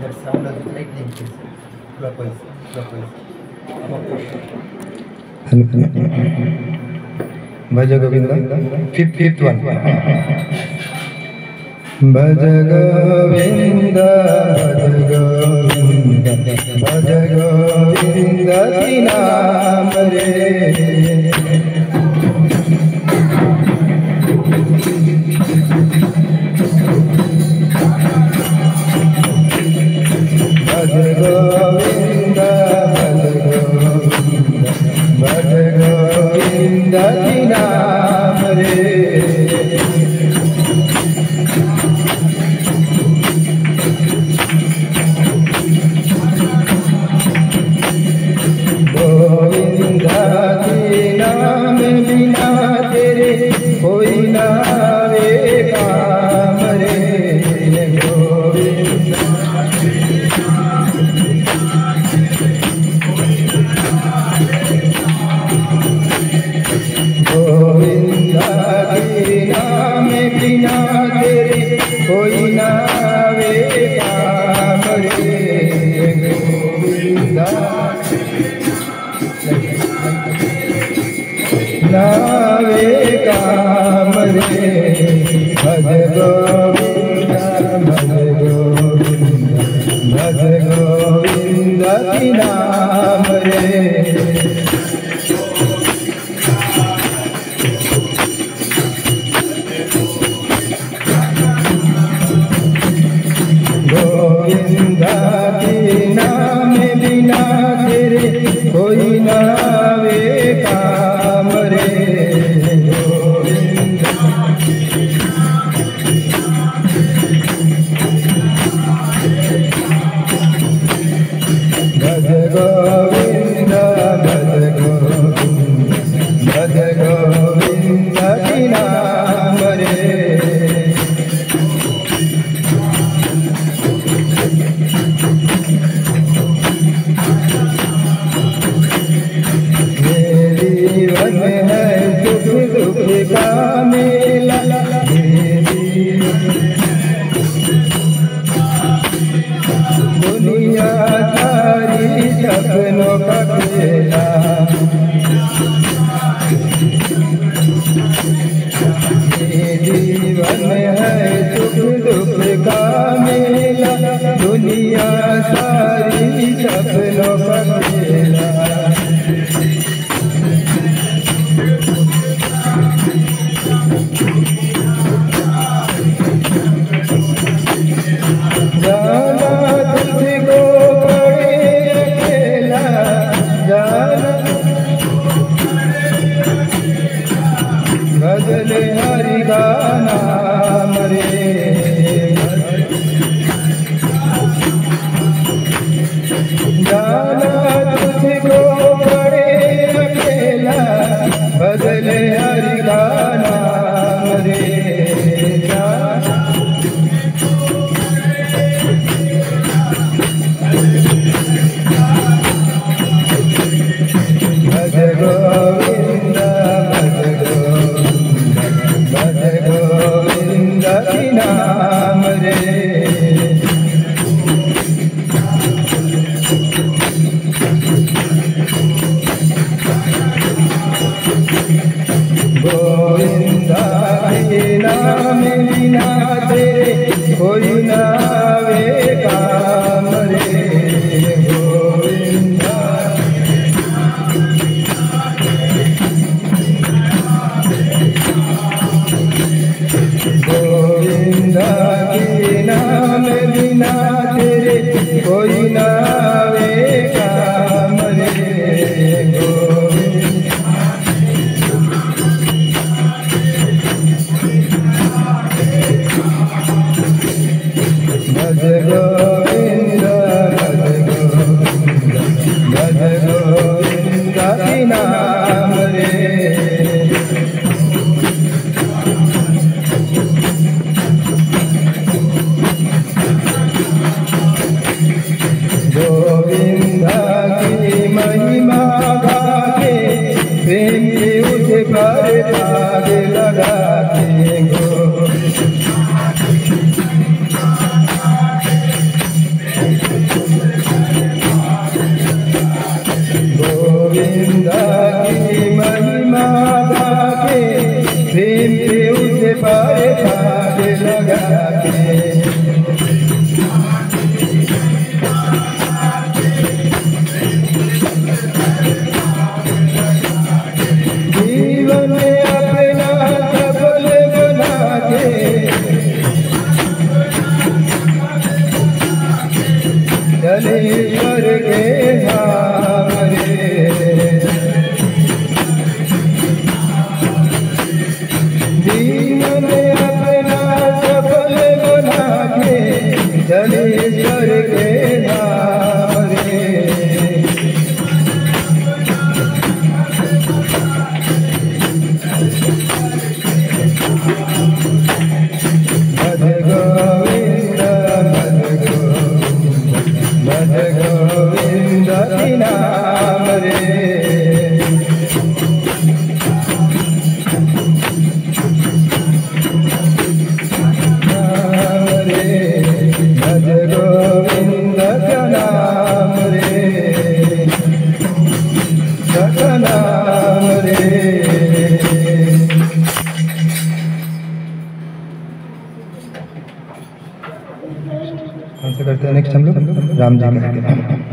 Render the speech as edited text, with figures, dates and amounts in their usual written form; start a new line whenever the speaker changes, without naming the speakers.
That sound of lightning is clockwise, clockwise.
भज Govind fifth one भज गोविंद भज गोविंद की नाम रे भज गोविंद भज गोविंद की नाम रे गोविंद के नाम बिना तेरे कोई ना वे काम रे गोविंद गोविंद के नाम बिना तेरे कोई ना वे काम रे गोविंद नावे काम रे भज गोविंद भज गोविंद की नाम रे गोविंद के नाम बिना तेरे कोई ना वे काम रे गोविंद भज गोविंद भज गोविंद की नाम रे जीवन है सुख दुख का मेला दुनिया सारी सपनों का खेला जीवन है सुख दुख का मेला दुनिया सारी सपनों का खेला जाना तुझको पड़े अकेला जाना भजले हरि का नाम रे जाना तुझको पड़े अकेला भजले हरि का नाम रे भज गोविंद भज गोविंद की नाम रे गोविंद के नाम बिना तेरे कोई ना वे काम रे गोविंद गोविंद के नाम बिना तेरे कोई ना वे काम रे गोविंद भज गोविंद भज गोविंद की नाम रे गोविंद की महिमा गाके प्रेम के उसे पर पाग लगाते जलेश्वर के नाम रे। दीन में अपना सफल बना के जलेश्वर के नाम रे। भज गोविंद भज गोविंद नाम रे। नाम रे भज गोविंद नाम रे। नाम रे। कौन से करते हैं नेक्स्ट हम लोग? राम जी का।